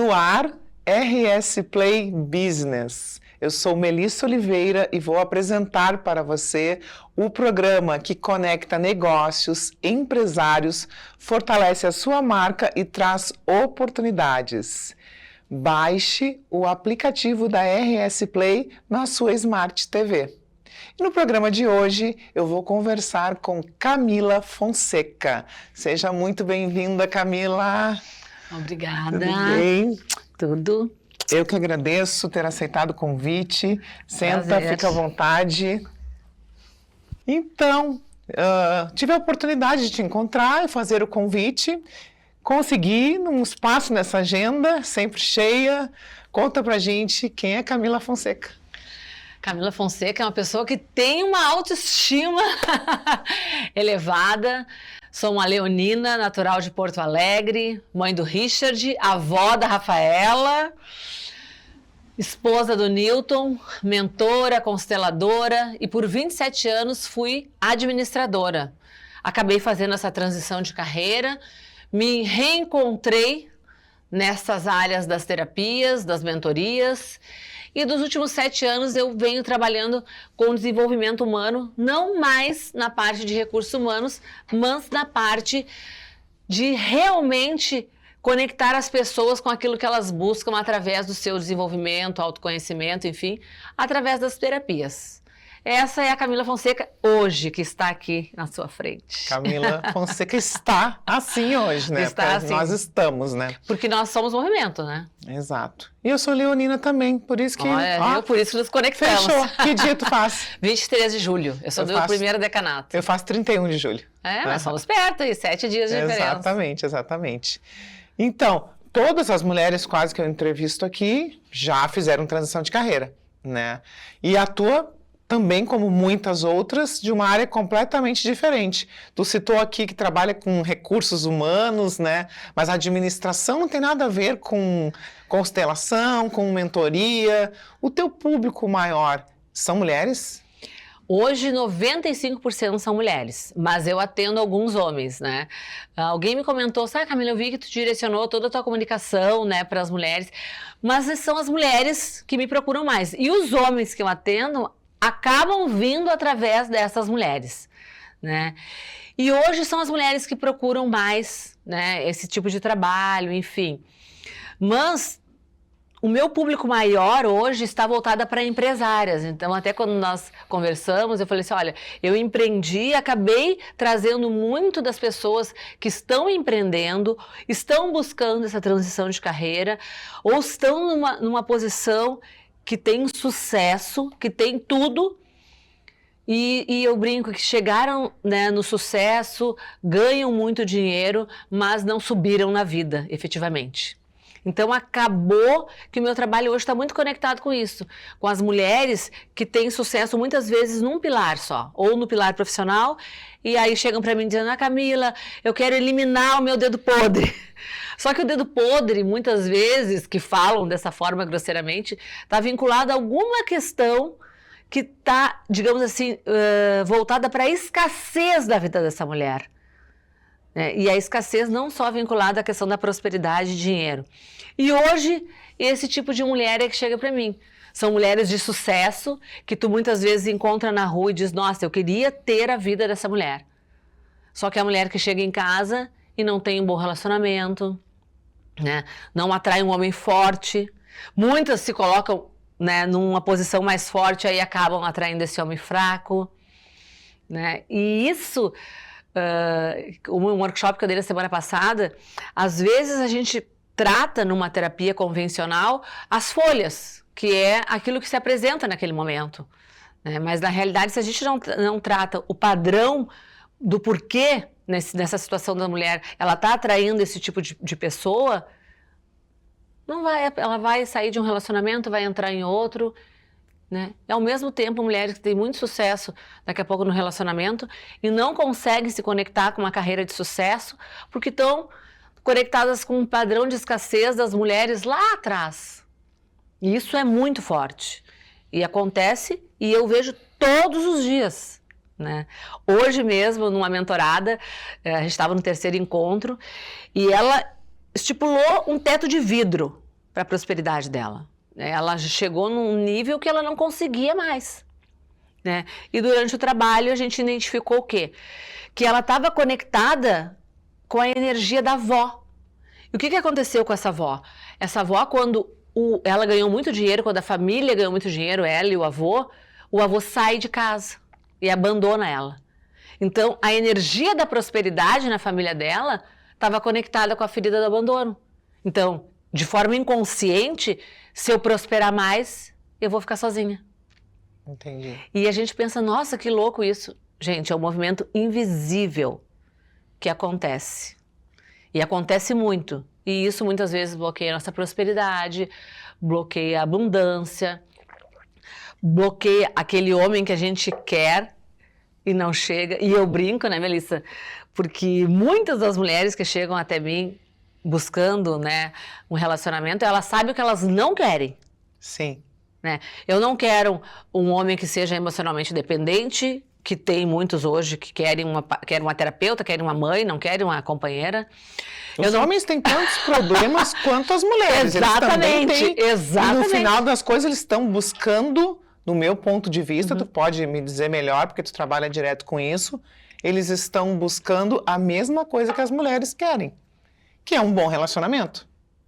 no ar, RS Play Business. Eu sou Melissa Oliveira e vou apresentar para você o programa que conecta negócios, empresários, fortalece a sua marca e traz oportunidades. Baixe o aplicativo da RS Play na sua Smart TV. E no programa de hoje eu vou conversar com Camila Fonseca. Seja muito bem-vinda, Camila. Obrigada. Tudo bem? Tudo. Eu que agradeço ter aceitado o convite. Senta, Prazer. fica à vontade. Então, tive a oportunidade de te encontrar e fazer o convite. Consegui um espaço nessa agenda, sempre cheia. Conta pra gente quem é Camila Fonseca. Camila Fonseca é uma pessoa que tem uma autoestima elevada. Sou uma leonina, natural de Porto Alegre, mãe do Richard, avó da Rafaela, esposa do Newton, mentora, consteladora e por 27 anos fui administradora. Acabei fazendo essa transição de carreira, me reencontrei nessas áreas das terapias, das mentorias. E dos últimos 7 anos eu venho trabalhando com desenvolvimento humano, não mais na parte de recursos humanos, mas na parte de realmente conectar as pessoas com aquilo que elas buscam através do seu desenvolvimento, autoconhecimento, enfim, através das terapias. Essa é a Camila Fonseca hoje, que está aqui na sua frente. Camila Fonseca está assim hoje, né? Está assim. Nós estamos, né? Porque nós somos movimento, né? Exato. E eu sou leonina também, por isso que... Olha, por isso que nos conectamos. Fechou. Que dia tu faz? 23 de julho. Eu sou do primeiro decanato. Eu faço 31 de julho. Mas somos perto aí, 7 dias de diferença. Exatamente, exatamente. Então, todas as mulheres quase que eu entrevisto aqui já fizeram transição de carreira, né? E a tua também, como muitas outras, de uma área completamente diferente. Tu citou aqui que trabalha com recursos humanos, né? Mas a administração não tem nada a ver com constelação, com mentoria. O teu público maior são mulheres? Hoje, 95% são mulheres, mas eu atendo alguns homens, né? Alguém me comentou, sabe, Camila, eu vi que tu direcionou toda a tua comunicação, né, para as mulheres, mas são as mulheres que me procuram mais. E os homens que eu atendo acabam vindo através dessas mulheres, né? E hoje são as mulheres que procuram mais, né, esse tipo de trabalho, enfim. Mas o meu público maior hoje está voltada para empresárias. Então, até quando nós conversamos, eu falei assim, olha, eu empreendi, acabei trazendo muito das pessoas que estão empreendendo, estão buscando essa transição de carreira, ou estão numa posição que tem sucesso, que tem tudo, e eu brinco que chegaram, né, no sucesso, ganham muito dinheiro, mas não subiram na vida, efetivamente. Então, acabou que o meu trabalho hoje está muito conectado com isso, com as mulheres que têm sucesso muitas vezes num pilar só, ou no pilar profissional, e aí chegam para mim dizendo, Camila, eu quero eliminar o meu dedo podre. Só que o dedo podre, muitas vezes, que falam dessa forma grosseiramente, está vinculado a alguma questão que está, digamos assim, voltada para a escassez da vida dessa mulher. E a escassez não só vinculada à questão da prosperidade e dinheiro. E hoje, esse tipo de mulher é que chega para mim. São mulheres de sucesso que tu muitas vezes encontra na rua e diz, nossa, eu queria ter a vida dessa mulher. Só que é a mulher que chega em casa e não tem um bom relacionamento, né? Não atrai um homem forte. Muitas se colocam, né, numa posição mais forte, aí acabam atraindo esse homem fraco, né? E isso... um workshop que eu dei na semana passada, às vezes a gente trata numa terapia convencional as folhas, que é aquilo que se apresenta naquele momento, né? Mas na realidade, se a gente não trata o padrão do porquê nessa situação da mulher, ela está atraindo esse tipo de pessoa, ela vai sair de um relacionamento, vai entrar em outro, né? E ao mesmo tempo, mulheres que têm muito sucesso daqui a pouco no relacionamento e não conseguem se conectar com uma carreira de sucesso porque estão conectadas com um padrão de escassez das mulheres lá atrás. E isso é muito forte. E acontece, e eu vejo todos os dias, né? Hoje mesmo, numa mentorada, a gente estava no 3º encontro, e ela estipulou um teto de vidro. para a prosperidade dela. Ela chegou num nível que ela não conseguia mais. Né? E durante o trabalho a gente identificou o quê? Que ela estava conectada com a energia da avó. E o que aconteceu com essa avó? Essa avó, quando ela ganhou muito dinheiro, quando a família ganhou muito dinheiro, ela e o avô sai de casa e abandona ela. Então, a energia da prosperidade na família dela estava conectada com a ferida do abandono. Então, de forma inconsciente, se eu prosperar mais, eu vou ficar sozinha. Entendi. E a gente pensa, nossa, que louco isso. Gente, é um movimento invisível que acontece. E acontece muito. E isso muitas vezes bloqueia a nossa prosperidade, bloqueia a abundância, bloqueia aquele homem que a gente quer e não chega. E eu brinco, né, Melissa? Porque muitas das mulheres que chegam até mim buscando, né, um relacionamento, elas sabem o que elas não querem. Sim. Né? Eu não quero um homem que seja emocionalmente dependente, que tem muitos hoje que querem uma terapeuta, querem uma mãe, não querem uma companheira. Os homens têm tantos problemas quanto as mulheres. Exatamente, eles também têm, exatamente. E no final das coisas, eles estão buscando, no meu ponto de vista, tu pode me dizer melhor, porque tu trabalha direto com isso, eles estão buscando a mesma coisa que as mulheres querem, que é um bom relacionamento.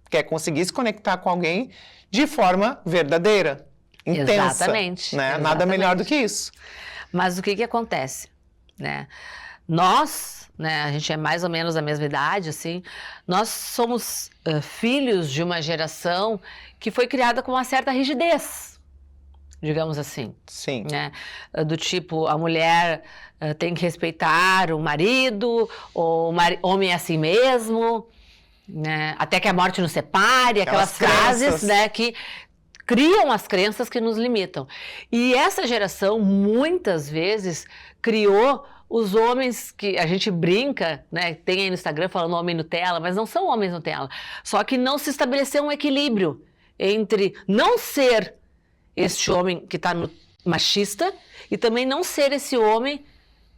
Que é conseguir se conectar com alguém de forma verdadeira, intensa. Exatamente. Né? Exatamente. Nada melhor do que isso. Mas o que acontece? Né? Nós, né, a gente é mais ou menos da mesma idade, assim, nós somos filhos de uma geração que foi criada com uma certa rigidez, digamos assim. Sim. Né? Do tipo, a mulher tem que respeitar o marido, o homem é assim mesmo, né? Até que a morte nos separe, aquelas frases, né, que criam as crenças que nos limitam. E essa geração, muitas vezes, criou os homens que a gente brinca, né? Tem aí no Instagram falando homem Nutella, mas não são homens Nutella. Só que não se estabeleceu um equilíbrio entre não ser este homem que está machista e também não ser esse homem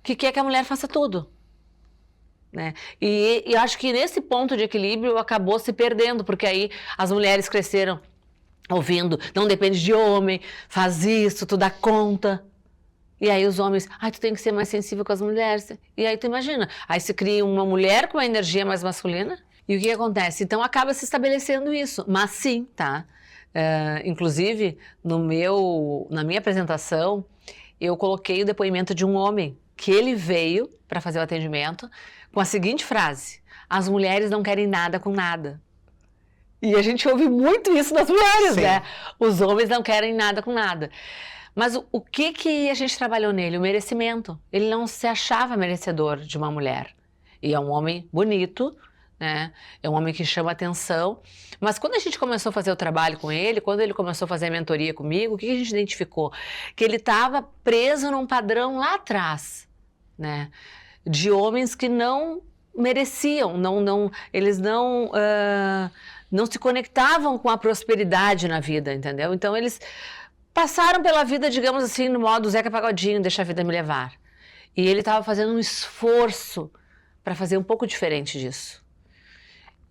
que quer que a mulher faça tudo. Né? E eu acho que nesse ponto de equilíbrio acabou se perdendo, porque aí as mulheres cresceram ouvindo, não depende de homem, faz isso, tu dá conta. E aí os homens, tu tem que ser mais sensível com as mulheres. E aí tu imagina, aí se cria uma mulher com uma energia mais masculina, e o que acontece? Então acaba se estabelecendo isso, mas sim, tá? Inclusive, na minha apresentação, eu coloquei o depoimento de um homem, que ele veio para fazer o atendimento com a seguinte frase: as mulheres não querem nada com nada. E a gente ouve muito isso das mulheres, Sim. né? Os homens não querem nada com nada. Mas o que a gente trabalhou nele? O merecimento. Ele não se achava merecedor de uma mulher. E é um homem bonito, né? É um homem que chama atenção. Mas quando a gente começou a fazer o trabalho com ele, quando ele começou a fazer a mentoria comigo, o que a gente identificou? Que ele estava preso num padrão lá atrás, né? De homens que não mereciam, eles não se conectavam com a prosperidade na vida, entendeu? Então eles passaram pela vida, digamos assim, no modo Zeca Pagodinho, deixa a vida me levar. E ele estava fazendo um esforço para fazer um pouco diferente disso.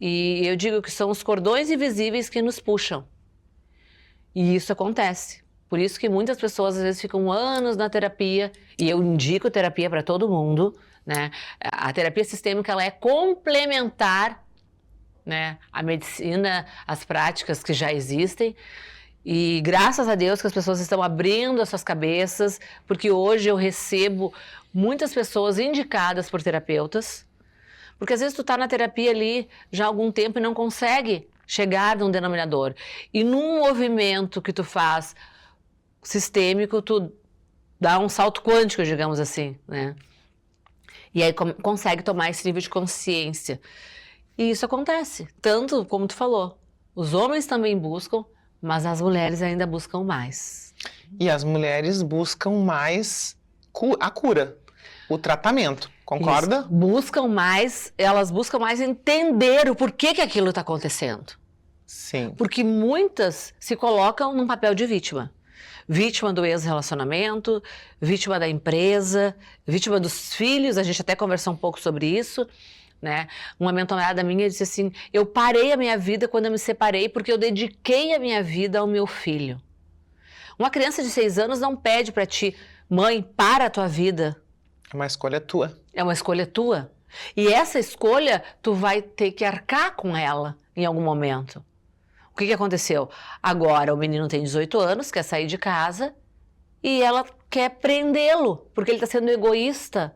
E eu digo que são os cordões invisíveis que nos puxam. E isso acontece. Por isso que muitas pessoas às vezes ficam anos na terapia, e eu indico terapia para todo mundo, né? A terapia sistêmica, ela é complementar, né, a medicina, as práticas que já existem. E graças a Deus que as pessoas estão abrindo as suas cabeças, porque hoje eu recebo muitas pessoas indicadas por terapeutas, porque às vezes tu tá na terapia ali já há algum tempo e não consegue chegar num denominador. E num movimento que tu faz sistêmico, tu dá um salto quântico, digamos assim, né? E aí consegue tomar esse nível de consciência. E isso acontece, tanto como tu falou, os homens também buscam, mas as mulheres ainda buscam mais. E as mulheres buscam mais a cura, o tratamento, concorda? Isso. Elas buscam mais entender o porquê que aquilo está acontecendo. Sim. Porque muitas se colocam num papel de vítima. Vítima do ex-relacionamento, vítima da empresa, vítima dos filhos, a gente até conversou um pouco sobre isso, né? Uma mentorada minha disse assim, eu parei a minha vida quando eu me separei porque eu dediquei a minha vida ao meu filho. Uma criança de 6 anos não pede para ti, mãe, para a tua vida. É uma escolha tua. É uma escolha tua. E essa escolha, tu vai ter que arcar com ela em algum momento. O que aconteceu? Agora o menino tem 18 anos, quer sair de casa e ela quer prendê-lo, porque ele está sendo egoísta.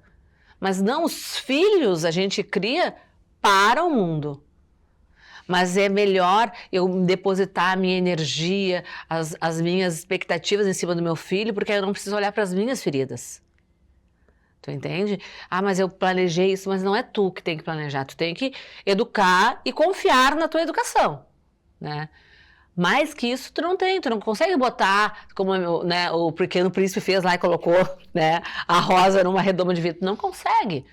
Mas não, os filhos a gente cria para o mundo. Mas é melhor eu depositar a minha energia, as minhas expectativas em cima do meu filho, porque eu não preciso olhar para as minhas feridas. Tu entende? Ah, mas eu planejei isso, mas não é tu que tem que planejar. Tu tem que educar e confiar na tua educação, né? Mais que isso, tu não consegue botar, como né, o Pequeno Príncipe fez lá e colocou, né, a rosa numa redoma de vidro. Tu não consegue.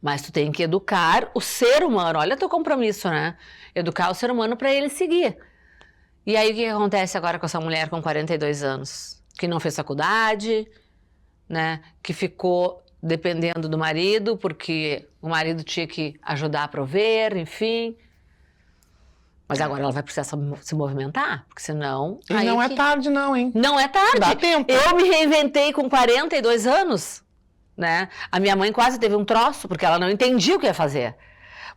Mas tu tem que educar o ser humano. Olha teu compromisso, né? Educar o ser humano para ele seguir. E aí o que acontece agora com essa mulher com 42 anos? Que não fez faculdade, né? Que ficou dependendo do marido, porque o marido tinha que ajudar a prover, enfim. Mas agora ela vai precisar se movimentar, porque senão... E não é tarde não, hein? Não é tarde. Dá tempo. Eu me reinventei com 42 anos, né? A minha mãe quase teve um troço, porque ela não entendia o que ia fazer.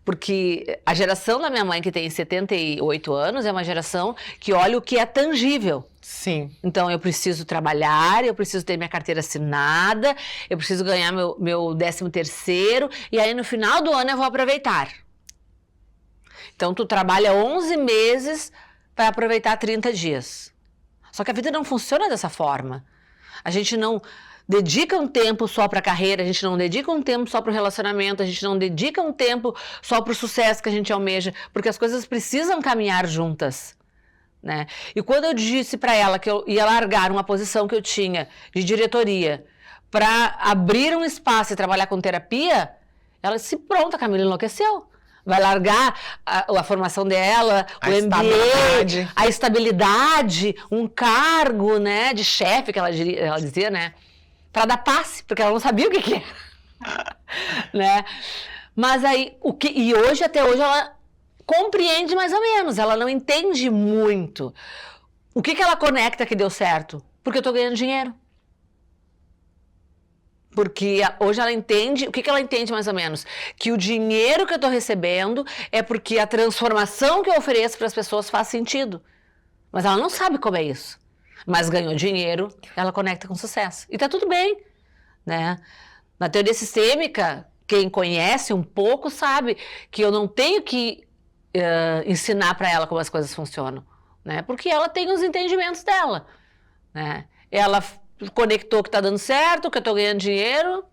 Porque a geração da minha mãe, que tem 78 anos, é uma geração que olha o que é tangível. Sim. Então, eu preciso trabalhar, eu preciso ter minha carteira assinada, eu preciso ganhar meu 13º, e aí no final do ano eu vou aproveitar. Então, tu trabalha 11 meses para aproveitar 30 dias. Só que a vida não funciona dessa forma. A gente não dedica um tempo só para a carreira, a gente não dedica um tempo só para o relacionamento, a gente não dedica um tempo só para o sucesso que a gente almeja, porque as coisas precisam caminhar juntas, né? E quando eu disse para ela que eu ia largar uma posição que eu tinha de diretoria para abrir um espaço e trabalhar com terapia, ela disse, pronto, a Camila enlouqueceu. Vai largar a formação dela, o MBA, a estabilidade, um cargo, né, de chefe, que ela dizia, né, para dar passe, porque ela não sabia o que era, né? Mas aí, e hoje, até hoje, ela compreende mais ou menos, ela não entende muito. O que ela conecta que deu certo? Porque eu tô ganhando dinheiro. Porque hoje ela entende, o que ela entende mais ou menos? Que o dinheiro que eu estou recebendo é porque a transformação que eu ofereço para as pessoas faz sentido. Mas ela não sabe como é isso. Mas ganhou dinheiro, ela conecta com sucesso. E tá tudo bem, né? Na teoria sistêmica, quem conhece um pouco sabe que eu não tenho que ensinar para ela como as coisas funcionam, né? Porque ela tem os entendimentos dela, né? Ela conectou que tá dando certo, que eu tô ganhando dinheiro,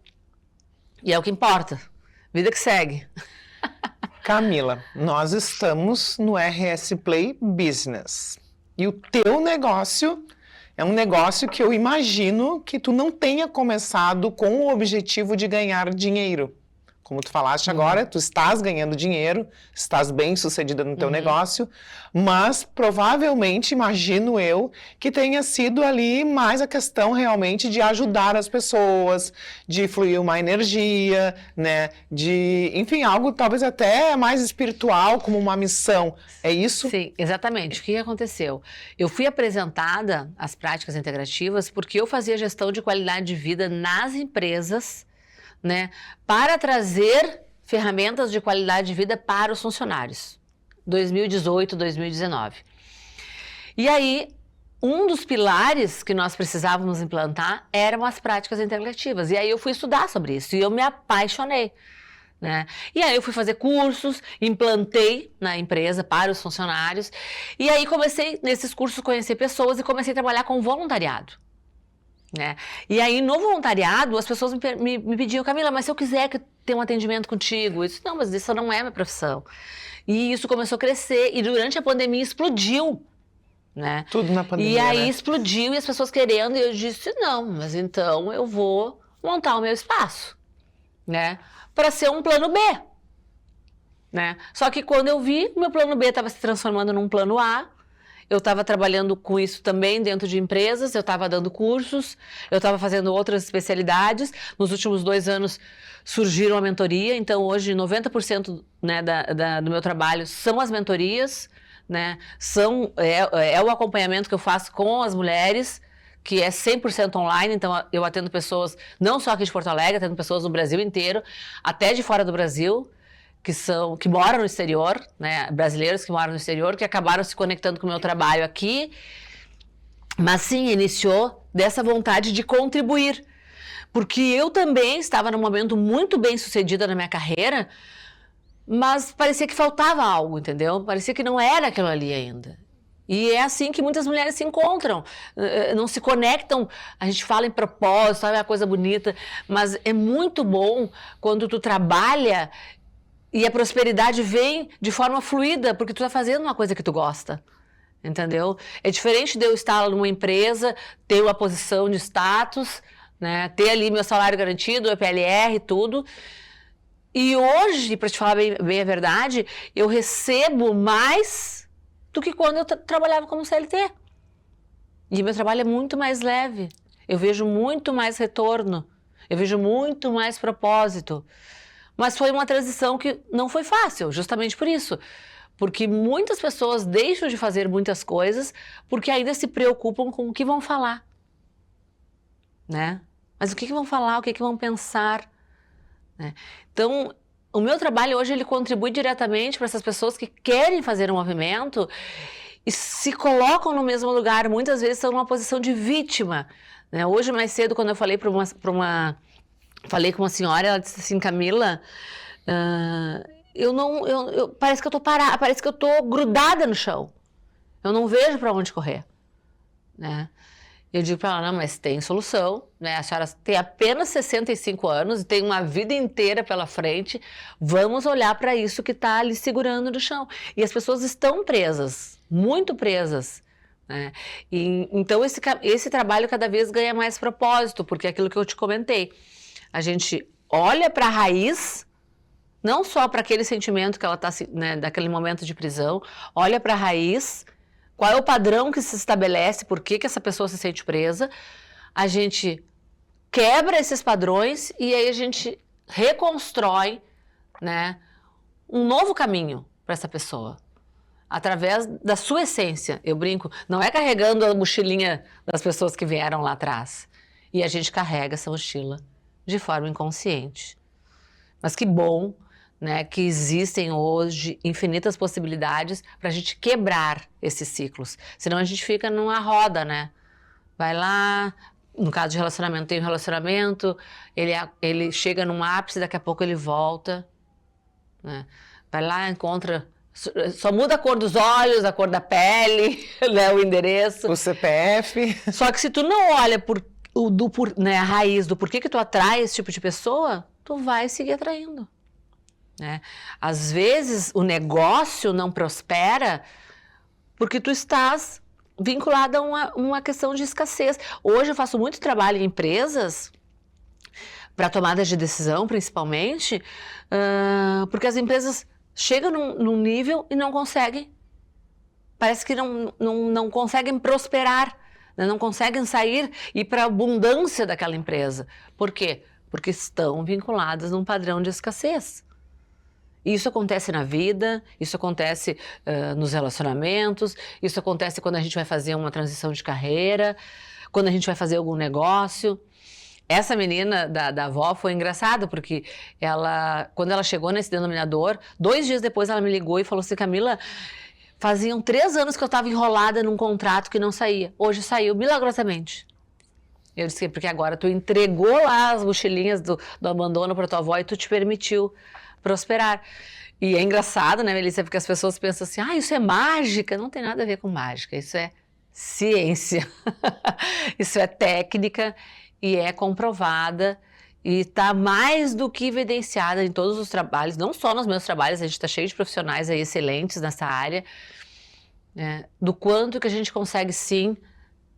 e é o que importa. Vida que segue. Camila, nós estamos no RS Play Business. E o teu negócio é um negócio que eu imagino que tu não tenha começado com o objetivo de ganhar dinheiro. Como tu falaste agora, tu estás ganhando dinheiro, estás bem sucedida no teu negócio, mas provavelmente, imagino eu, que tenha sido ali mais a questão realmente de ajudar as pessoas, de fluir uma energia, né, de, enfim, algo talvez até mais espiritual, como uma missão. É isso? Sim, exatamente. O que aconteceu? Eu fui apresentada às práticas integrativas porque eu fazia gestão de qualidade de vida nas empresas, né, para trazer ferramentas de qualidade de vida para os funcionários, 2018, 2019. E aí, um dos pilares que nós precisávamos implantar eram as práticas integrativas. E aí eu fui estudar sobre isso e eu me apaixonei, né? E aí eu fui fazer cursos, implantei na empresa para os funcionários. E aí comecei, nesses cursos, a conhecer pessoas e comecei a trabalhar com voluntariado. Né? E aí, no voluntariado, as pessoas me pediam, Camila, mas se eu quiser ter um atendimento contigo, eu disse, não, mas isso não é minha profissão. E isso começou a crescer, e durante a pandemia explodiu, né? Tudo na pandemia, e aí né? explodiu, e as pessoas querendo, e eu disse, não, mas então eu vou montar o meu espaço, né? Para ser um plano B, né? Só que quando eu vi, meu plano B estava se transformando num plano A, eu estava trabalhando com isso também dentro de empresas, eu estava dando cursos, eu estava fazendo outras especialidades. Nos últimos 2 anos surgiram a mentoria, então hoje 90%, né, do meu trabalho são as mentorias, né, é o acompanhamento que eu faço com as mulheres, que é 100% online, então eu atendo pessoas, não só aqui de Porto Alegre, atendo pessoas no Brasil inteiro, até de fora do Brasil, que moram no exterior, né, brasileiros que moram no exterior, que acabaram se conectando com o meu trabalho aqui, mas sim, iniciou dessa vontade de contribuir, porque eu também estava num momento muito bem sucedida na minha carreira, mas parecia que faltava algo, entendeu? Parecia que não era aquilo ali ainda. E é assim que muitas mulheres se encontram, não se conectam. A gente fala em propósito, é uma coisa bonita, mas é muito bom quando tu trabalha e a prosperidade vem de forma fluida, porque tu está fazendo uma coisa que tu gosta, entendeu? É diferente de eu estar numa empresa, ter uma posição de status, né, ter ali meu salário garantido, o PLR, tudo. E hoje, para te falar bem a verdade, eu recebo mais do que quando eu trabalhava como CLT. E meu trabalho é muito mais leve. Eu vejo muito mais retorno. Eu vejo muito mais propósito. Mas foi uma transição que não foi fácil, justamente por isso. Porque muitas pessoas deixam de fazer muitas coisas porque ainda se preocupam com o que vão falar. Né? Mas o que vão falar, o que vão pensar? Né? Então, o meu trabalho hoje ele contribui diretamente para essas pessoas que querem fazer um movimento e se colocam no mesmo lugar, muitas vezes estão numa posição de vítima. Né? Hoje, mais cedo, quando eu falei falei com uma senhora, ela disse assim, Camila, parece que eu tô parada, parece que eu tô grudada no chão. Eu não vejo para onde correr. Né? Eu digo para ela, não, mas tem solução, né? A senhora tem apenas 65 anos e tem uma vida inteira pela frente, vamos olhar para isso que está ali segurando no chão. E as pessoas estão presas, muito presas, né? Então esse trabalho cada vez ganha mais propósito, porque é aquilo que eu te comentei. A gente olha para a raiz, não só para aquele sentimento que ela está, né, daquele momento de prisão, olha para a raiz. Qual é o padrão que se estabelece, por que essa pessoa se sente presa? A gente quebra esses padrões e aí a gente reconstrói, né, um novo caminho para essa pessoa, através da sua essência. Eu brinco, não é carregando a mochilinha das pessoas que vieram lá atrás. E a gente carrega essa mochila de forma inconsciente. Mas que bom, né, que existem hoje infinitas possibilidades para a gente quebrar esses ciclos. Senão a gente fica numa roda, né? Vai lá, no caso de relacionamento, tem um relacionamento, ele chega num ápice, daqui a pouco ele volta. Né? Vai lá, encontra... Só muda a cor dos olhos, a cor da pele, né, o endereço. O CPF. Só que se tu não olha né, a raiz do porquê que tu atrai esse tipo de pessoa, tu vai seguir atraindo. Né? Às vezes o negócio não prospera porque tu estás vinculado a uma questão de escassez. Hoje eu faço muito trabalho em empresas para tomadas de decisão, principalmente, porque as empresas chegam num nível e não conseguem. Parece que não conseguem prosperar, né? Não conseguem sair e ir para a abundância daquela empresa. Por quê? Porque estão vinculadas num padrão de escassez. Isso acontece na vida, isso acontece nos relacionamentos, isso acontece quando a gente vai fazer uma transição de carreira, quando a gente vai fazer algum negócio. Essa menina da avó foi engraçada, porque quando ela chegou nesse denominador, 2 dias depois ela me ligou e falou assim, Camila, faziam 3 anos que eu estava enrolada num contrato que não saía. Hoje saiu milagrosamente. Eu disse, porque agora tu entregou lá as mochilinhas do abandono para tua avó e tu te permitiu prosperar. E é engraçado, né, Melissa, porque as pessoas pensam assim, isso é mágica. Não tem nada a ver com mágica, isso é ciência. Isso é técnica e é comprovada e está mais do que evidenciada em todos os trabalhos, não só nos meus trabalhos, a gente está cheio de profissionais aí excelentes nessa área, né, do quanto que a gente consegue sim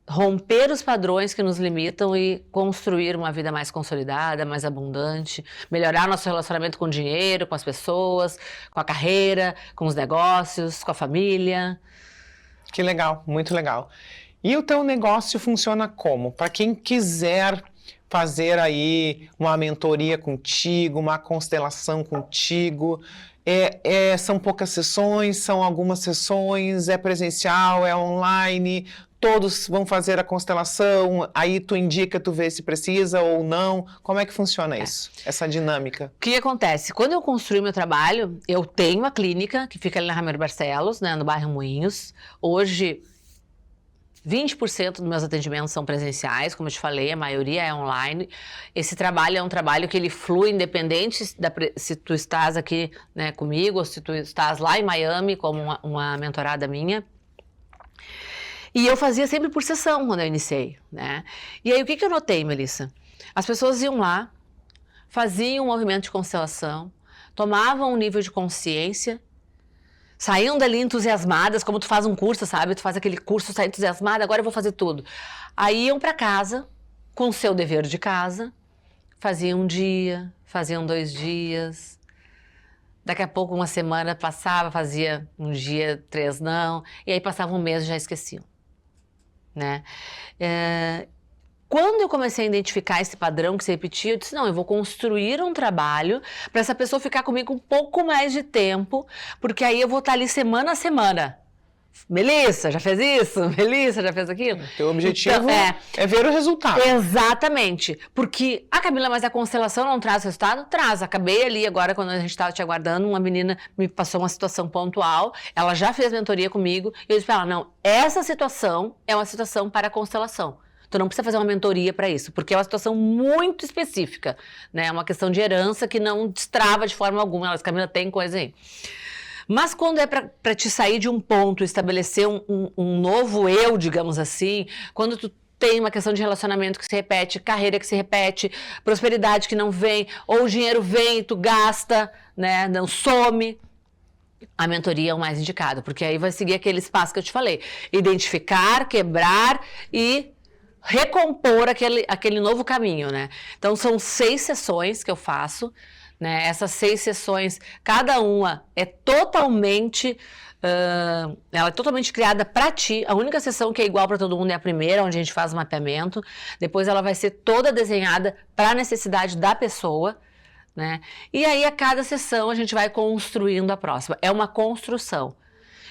romper os padrões que nos limitam e construir uma vida mais consolidada, mais abundante, melhorar nosso relacionamento com o dinheiro, com as pessoas, com a carreira, com os negócios, com a família. Que legal, muito legal. E o teu negócio funciona como? Para quem quiser fazer aí uma mentoria contigo, uma constelação contigo, são poucas sessões, são algumas sessões, é presencial, é online, todos vão fazer a constelação, aí tu indica, tu vê se precisa ou não. Como é que funciona isso, essa dinâmica? O que acontece? Quando eu construí meu trabalho, eu tenho uma clínica que fica ali na Ramiro Barcelos, né, no bairro Moinhos. Hoje, 20% dos meus atendimentos são presenciais, como eu te falei, a maioria é online. Esse trabalho é um trabalho que ele flui independente se tu estás aqui, né, comigo ou se tu estás lá em Miami como uma mentorada minha. E eu fazia sempre por sessão quando eu iniciei, né? E aí o que eu notei, Melissa? As pessoas iam lá, faziam um movimento de constelação, tomavam um nível de consciência, saíam dali entusiasmadas, como tu faz um curso, sabe? Tu faz aquele curso, sai entusiasmada, agora eu vou fazer tudo. Aí iam para casa, com o seu dever de casa, faziam um dia, faziam 2 dias. Daqui a pouco, uma semana passava, fazia um dia, 3 não. E aí passava um mês e já esqueciam, né? Quando eu comecei a identificar esse padrão que se repetia, eu disse, não, eu vou construir um trabalho para essa pessoa ficar comigo um pouco mais de tempo, porque aí eu vou estar ali semana a semana. Melissa, já fez isso? Melissa, já fez aquilo? Teu objetivo Então, é ver o resultado. Exatamente. Porque, Camila, mas a constelação não traz resultado? Traz. Acabei ali agora, quando a gente estava te aguardando, uma menina me passou uma situação pontual, ela já fez mentoria comigo, e eu disse para ela, não, essa situação é uma situação para a constelação. Tu não precisa fazer uma mentoria para isso, porque é uma situação muito específica, né? É uma questão de herança que não destrava de forma alguma. Ela, Camila, tem coisa aí. Mas quando é para te sair de um ponto, estabelecer um novo eu, digamos assim, quando tu tem uma questão de relacionamento que se repete, carreira que se repete, prosperidade que não vem, ou o dinheiro vem e tu gasta, né? Não some. A mentoria é o mais indicado, porque aí vai seguir aquele espaço que eu te falei. Identificar, quebrar e recompor aquele novo caminho, né? Então, são 6 sessões que eu faço, né? Essas 6 sessões, cada uma é totalmente... ela é totalmente criada para ti. A única sessão que é igual para todo mundo é a primeira, onde a gente faz o mapeamento. Depois ela vai ser toda desenhada para a necessidade da pessoa, né? E aí, a cada sessão, a gente vai construindo a próxima. É uma construção.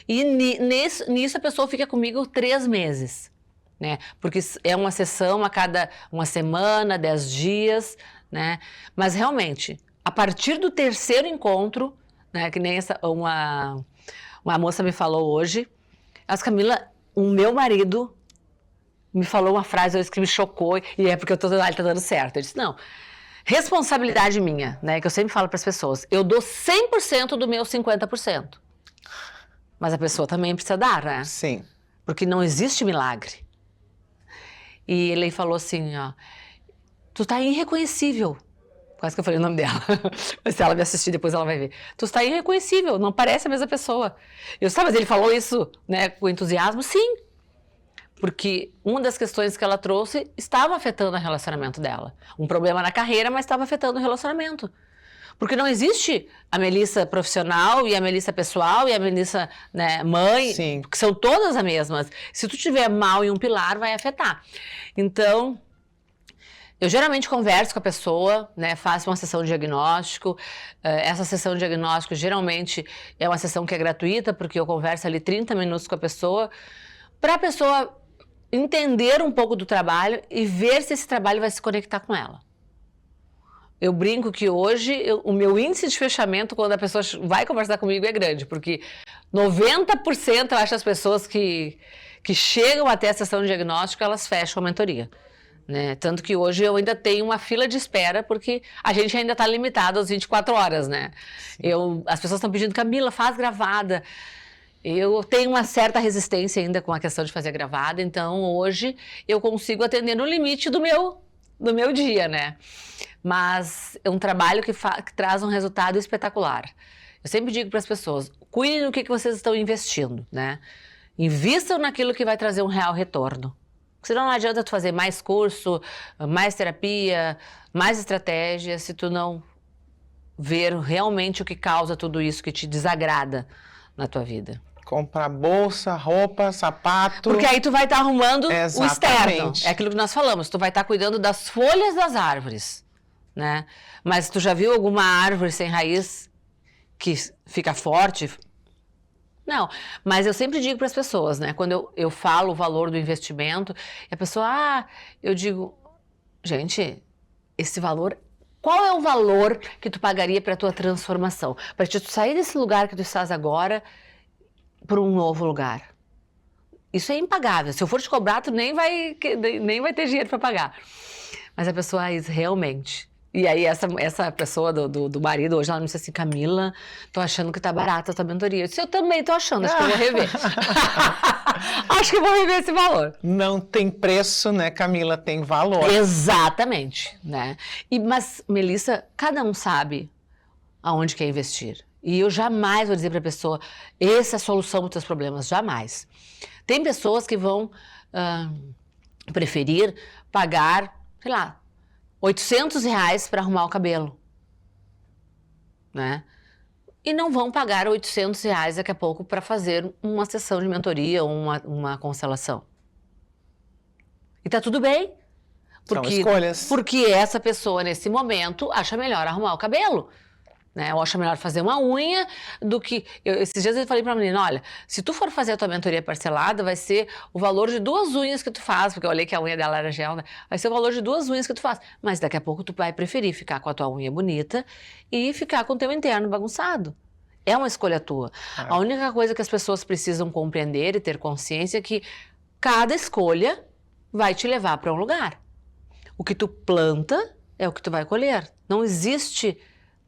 E nisso a pessoa fica comigo 3 meses. Né? Porque é uma sessão a cada uma semana, 10 dias, né? Mas realmente, a partir do 3º encontro, né? Que nem uma moça me falou hoje, Camila, o meu marido me falou uma frase hoje que me chocou, e é porque ele tá dando certo. Eu disse, não, responsabilidade minha, né? Que eu sempre falo para as pessoas, eu dou 100% do meu 50%. Mas a pessoa também precisa dar, né? Sim. Porque não existe milagre. E ele falou assim, ó, tu tá irreconhecível. Quase que eu falei o nome dela. Mas se ela me assistir depois ela vai ver. Tu está irreconhecível, não parece a mesma pessoa. Eu mas ele falou isso, né, com entusiasmo? Sim. Porque uma das questões que ela trouxe estava afetando o relacionamento dela. Um problema na carreira, mas estava afetando o relacionamento. Porque não existe a Melissa profissional e a Melissa pessoal e a Melissa, né, mãe, Sim. que são todas as mesmas. Se tu tiver mal em um pilar, vai afetar. Então, eu geralmente converso com a pessoa, né, faço uma sessão de diagnóstico. Essa sessão de diagnóstico geralmente é uma sessão que é gratuita, porque eu converso ali 30 minutos com a pessoa, para a pessoa entender um pouco do trabalho e ver se esse trabalho vai se conectar com ela. Eu brinco que hoje o meu índice de fechamento quando a pessoa vai conversar comigo é grande, porque 90% eu acho as pessoas que chegam até a sessão de diagnóstico, elas fecham a mentoria. Né? Tanto que hoje eu ainda tenho uma fila de espera, porque a gente ainda está limitado às 24 horas, né? As pessoas estão pedindo, Camila, faz gravada. Eu tenho uma certa resistência ainda com a questão de fazer gravada, então hoje eu consigo atender no limite do meu dia, né? Mas é um trabalho que traz um resultado espetacular. Eu sempre digo para as pessoas, cuidem do que vocês estão investindo, né? Invistam naquilo que vai trazer um real retorno. Senão não adianta tu fazer mais curso, mais terapia, mais estratégia, se tu não ver realmente o que causa tudo isso que te desagrada na tua vida. Comprar bolsa, roupa, sapato. Porque aí tu vai estar arrumando o externo. Exatamente. É aquilo que nós falamos. Tu vai estar cuidando das folhas das árvores, né? Mas tu já viu alguma árvore sem raiz que fica forte? Não, mas eu sempre digo para as pessoas, né? Quando eu falo o valor do investimento, e a pessoa, eu digo, gente, esse valor, qual é o valor que tu pagaria para a tua transformação? Para tu sair desse lugar que tu estás agora para um novo lugar. Isso é impagável. Se eu for te cobrar, tu nem vai ter dinheiro para pagar. Mas a pessoa realmente... E aí essa pessoa do marido, hoje ela me disse assim, Camila, tô achando que tá barata a tua mentoria. Eu disse, eu também tô achando, acho que eu vou rever. Acho que eu vou rever esse valor. Não tem preço, né, Camila? Tem valor. Exatamente, né? Mas, Melissa, cada um sabe aonde quer investir. E eu jamais vou dizer para a pessoa, essa é a solução dos teus problemas, jamais. Tem pessoas que vão preferir pagar, sei lá, R$800 para arrumar o cabelo, né? E não vão pagar R$800 daqui a pouco para fazer uma sessão de mentoria ou uma constelação. E tá tudo bem. São escolhas. Porque essa pessoa, nesse momento, acha melhor arrumar o cabelo. Né? Ou acha melhor fazer uma unha do que... esses dias eu falei pra menina, olha, se tu for fazer a tua mentoria parcelada, vai ser o valor de 2 unhas que tu faz, porque eu olhei que a unha dela era gel, né? Vai ser o valor de 2 unhas que tu faz. Mas daqui a pouco tu vai preferir ficar com a tua unha bonita e ficar com o teu interno bagunçado. É uma escolha tua. A única coisa que as pessoas precisam compreender e ter consciência é que cada escolha vai te levar para um lugar. O que tu planta é o que tu vai colher. Não existe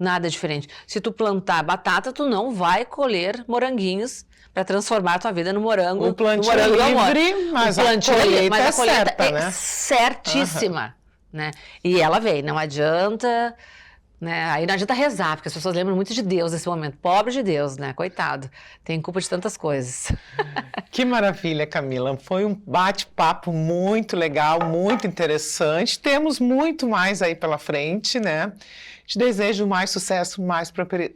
nada diferente. Se tu plantar batata, tu não vai colher moranguinhos para transformar a tua vida no morango. O plantio é livre, mas a colheita é certa, né? Certíssima, né? E ela vem, não adianta, né? Aí não adianta rezar, porque as pessoas lembram muito de Deus nesse momento. Pobre de Deus, né? Coitado. Tem culpa de tantas coisas. Que maravilha, Camila. Foi um bate-papo muito legal, muito interessante. Temos muito mais aí pela frente, né? Te desejo mais sucesso, mais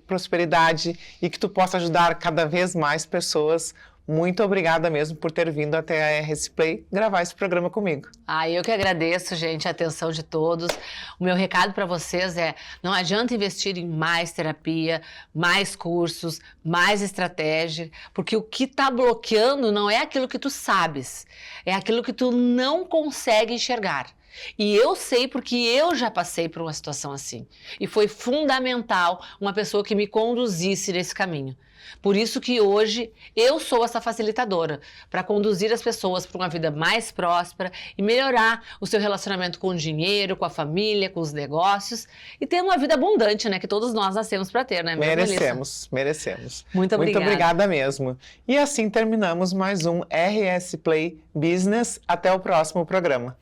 prosperidade e que tu possa ajudar cada vez mais pessoas. Muito obrigada mesmo por ter vindo até a RS Play gravar esse programa comigo. Eu que agradeço, gente, a atenção de todos. O meu recado para vocês é, não adianta investir em mais terapia, mais cursos, mais estratégia, porque o que está bloqueando não é aquilo que tu sabes, é aquilo que tu não consegue enxergar. E eu sei porque eu já passei por uma situação assim. E foi fundamental uma pessoa que me conduzisse nesse caminho. Por isso que hoje eu sou essa facilitadora, para conduzir as pessoas para uma vida mais próspera e melhorar o seu relacionamento com o dinheiro, com a família, com os negócios e ter uma vida abundante, né? Que todos nós nascemos para ter, né? Merecemos. Muito obrigada. Muito obrigada mesmo. E assim terminamos mais um RS Play Business. Até o próximo programa.